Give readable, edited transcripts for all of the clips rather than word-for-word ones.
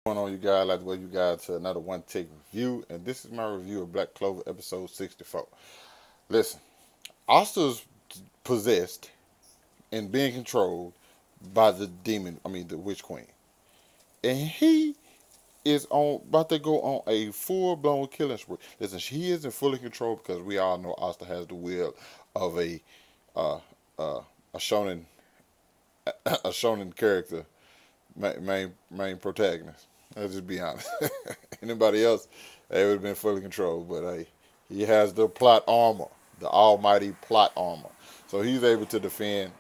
Going on, you guys? I'd like to welcome you guys to another one take review, and this is my review of Black Clover episode 64. Listen, Asta's possessed and being controlled by the demon, the witch queen, and he is on about to go on a full blown killing spree. Listen, she isn't fully controlled because we all know Asta has the will of uh, uh, a shonen a shonen character, main protagonist. Let's just be honest. Anybody else, they would have been fully controlled. But hey, he has the plot armor, the almighty plot armor. So he's able to defend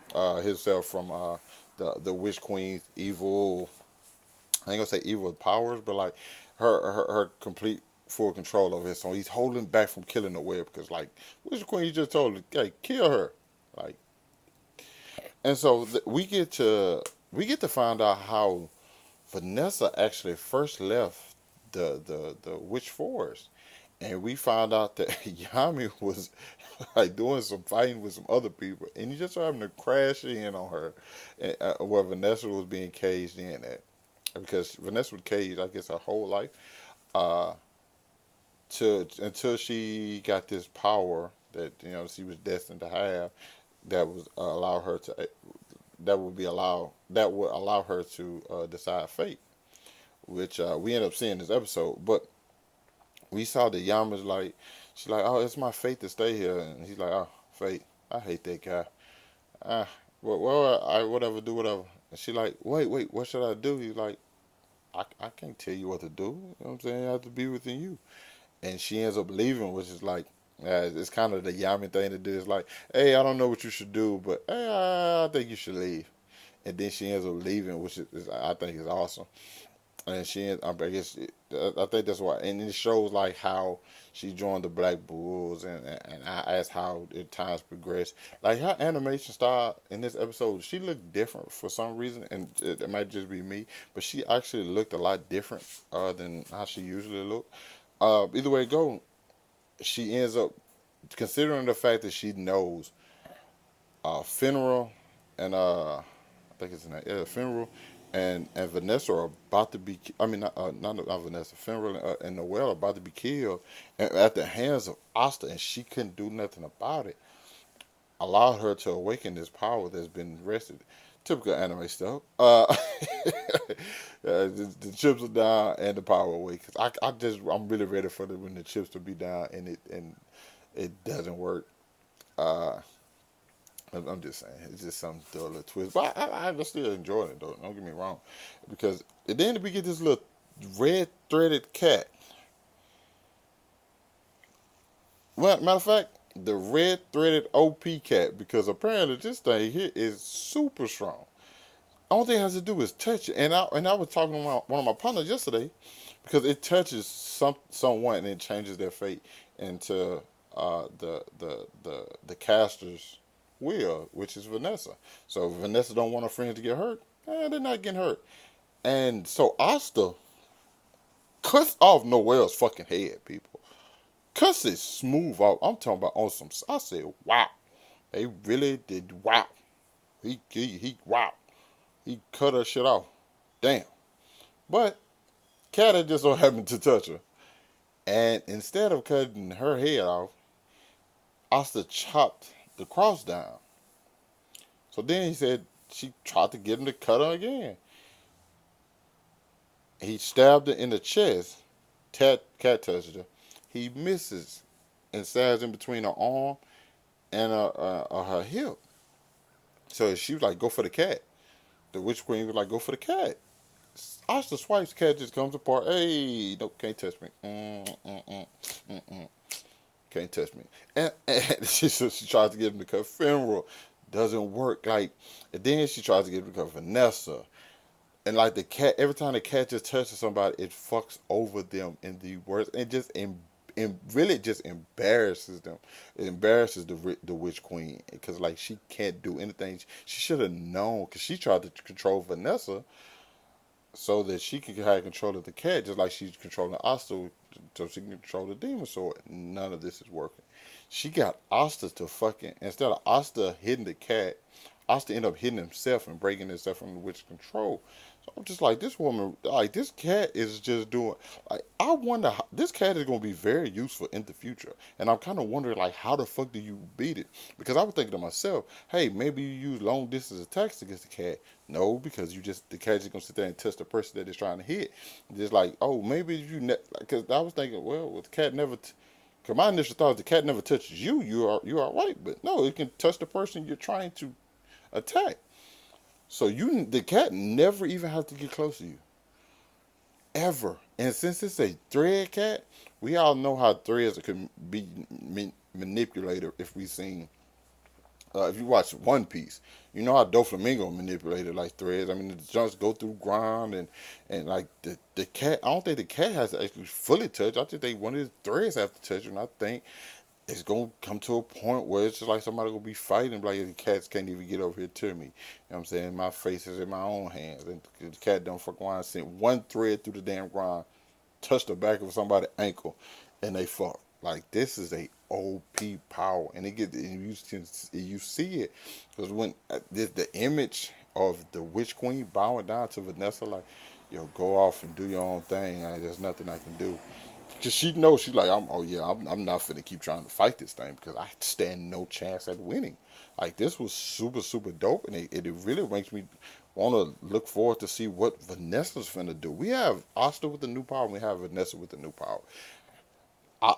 himself from the witch queen's evil. I ain't gonna say evil powers, but like her complete full control over it. So he's holding back from killing the web because like witch queen, you just told her, hey, kill her, like. And so we get to find out how Vanessa actually first left the witch forest, and we found out that Yami was like doing some fighting with some other people, and he just so happened to crash in on her, where Vanessa was being caged in at, because Vanessa was caged, I guess, her whole life, uh, to until she got this power that she was destined to have, that was allow her to that would allow her to decide fate, which we end up seeing this episode. But we saw the Yama's like, she's like, oh, it's my fate to stay here, and he's like, oh, fate, I hate that guy. Ah, well, I whatever, do whatever. And she like, wait, what should I do? He's like, I can't tell you what to do. You know what I'm saying? I have to be within you. And she ends up leaving, which is like, it's kind of the Yami thing to do. It's like, hey, I don't know what you should do, but hey, I think you should leave. And then she ends up leaving, which is I think is awesome. And I guess I think that's why, and it shows like how she joined the Black Bulls, and I asked how the times progressed, like her animation style in this episode, she looked different for some reason, and it might just be me, but she actually looked a lot different than how she usually looked. Either way it go, she ends up considering the fact that she knows Funeral and I think it's in that, yeah, Finral and Vanessa are about to be. I mean, not Vanessa. Finral and Noelle are about to be killed at the hands of Asta, and she couldn't do nothing about it. Allowed her to awaken this power that's been rested. Typical anime stuff. The chips are down and the power awakens. I'm really ready for when the chips to be down and it doesn't work. Uh, I'm just saying, it's just some throw a little twist. But I still enjoying it though. Don't get me wrong, because at the end we get this little red threaded cat. Well, matter of fact, the red threaded OP cat, because apparently this thing here is super strong. Only thing it has to do is touch it. And I was talking to one of my partners yesterday, because it touches someone and it changes their fate into the caster's will, which is Vanessa. So if Vanessa don't want her friends to get hurt, they're not getting hurt. And so Asta cuts off Noel's fucking head, people. Cuts it smooth off. I'm talking about on some. I said, wow, they really did. Wow, he wow, he cut her shit off. Damn. But Kata just so happened to touch her, and instead of cutting her head off, Asta chopped the cross down. So then he said she tried to get him to cut her again. He stabbed her in the chest. Cat touched her. He misses and stabs in between her arm and her hip. So she was like, "Go for the cat." The witch queen was like, "Go for the cat." Asta swipes, cat just comes apart. Hey, nope, can't touch me. Can't touch me. And she tries to get him to cut femoral. Doesn't work. Like, and then she tries to get him to cut Vanessa. And like the cat, every time the cat just touches somebody, it fucks over them in the worst, and really just embarrasses them. It embarrasses the witch queen, because like she can't do anything. She should have known, because she tried to control Vanessa so that she could have control of the cat, just like she's controlling Asta, so she can control the demon sword. None of this is working. She got Asta to fucking, instead of Asta hitting the cat, Asta ended up hitting himself and breaking himself from the witch control. I'm just like, this woman, like, this cat is just doing, like, I wonder, how, this cat is going to be very useful in the future. And I'm kind of wondering, like, how the fuck do you beat it? Because I was thinking to myself, hey, maybe you use long distance attacks against the cat. No, because the cat's just going to sit there and touch the person that it's trying to hit. Just like, oh, maybe you, because I was thinking, well, the cat never, because my initial thought is the cat never touches you, you are right. But no, it can touch the person you're trying to attack. So the cat never even have to get close to you, ever. And since it's a thread cat, we all know how threads can be manipulated. If we seen, if you watch One Piece, you know how Doflamingo manipulated like threads. I mean, the jumps go through ground and like the cat. I don't think the cat has to actually fully touch. I think one of the threads have to touch, and I think it's gonna come to a point where it's just like somebody gonna be fighting, like the cats can't even get over here to me. You know what I'm saying? My face is in my own hands, and the cat don't fuck around. Sent one thread through the damn ground, touched the back of somebody's ankle, and they fuck. Like this is a OP power, and you see it because when the image of the Witch Queen bowing down to Vanessa, like, yo, go off and do your own thing. There's nothing I can do. Cause she knows she's like, I'm not finna keep trying to fight this thing because I stand no chance at winning. Like this was super super dope, and it really makes me want to look forward to see what Vanessa's finna do. We have Asta with the new power, and we have Vanessa with the new power. I,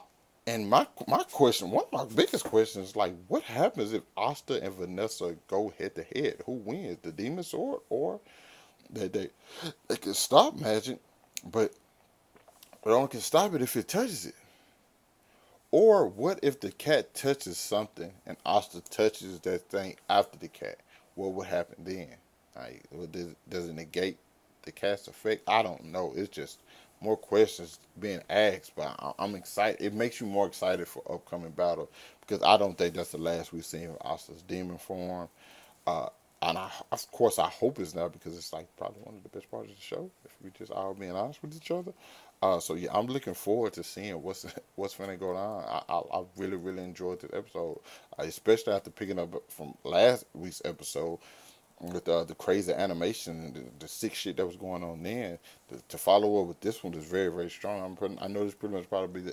and my question, one of my biggest questions is like, what happens if Asta and Vanessa go head to head? Who wins, the demon sword, or they can stop magic, but it only can stop it if it touches it. Or what if the cat touches something and Asta touches that thing after the cat? What would happen then? Like, does it negate the cat's effect? I don't know. It's just more questions being asked, but I'm excited. It makes you more excited for upcoming battle because I don't think that's the last we've seen of Asta's demon form. Uh, and of course, I hope it's not because it's like probably one of the best parts of the show. If we just all being honest with each other, so yeah, I'm looking forward to seeing what's gonna go on. I really really enjoyed this episode, especially after picking up from last week's episode with the crazy animation and the sick shit that was going on then. To follow up with this one is very very strong. I know this pretty much probably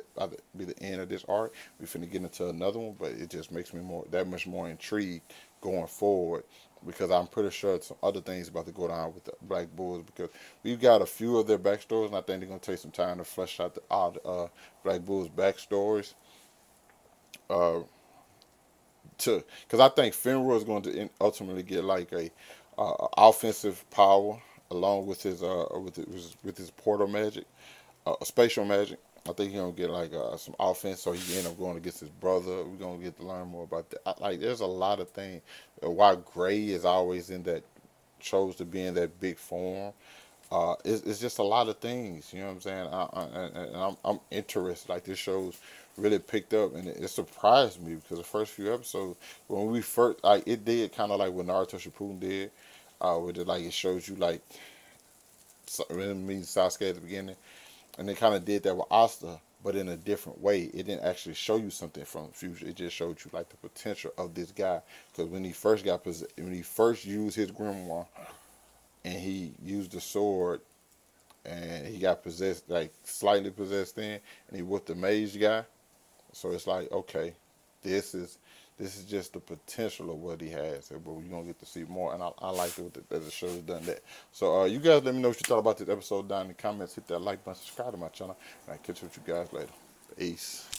be the end of this arc. We finna get into another one, but it just makes me that much more intrigued going forward because I'm pretty sure some other things about to go down with the Black Bulls because we've got a few of their backstories, and I think they're gonna take some time to flesh out the Black Bulls backstories. Uh, to because I think Finra is going to ultimately get like a offensive power along with his portal magic, spatial magic. I think he's gonna get like some offense, so he can end up going against his brother. We're gonna get to learn more about that. Like, there's a lot of things. Why Gray is always in that chose to be in that big form. It's just a lot of things, you know what I'm saying? And I'm interested. Like this show's really picked up, and it surprised me because the first few episodes, when we first, like it did kind of like what Naruto Shippuden did, with it like it shows you like when meet Sasuke at the beginning, and they kind of did that with Asta, but in a different way. It didn't actually show you something from the future. It just showed you like the potential of this guy. Because when he first used his grimoire, and he used the sword and he got possessed, like slightly possessed then, and he whooped the mage guy. So it's like, okay, this is just the potential of what he has, but we're gonna get to see more, and I like that the show's done that. So you guys, let me know what you thought about this episode down in the comments. Hit that like button, subscribe to my channel, and I'll catch up with you guys later. Peace.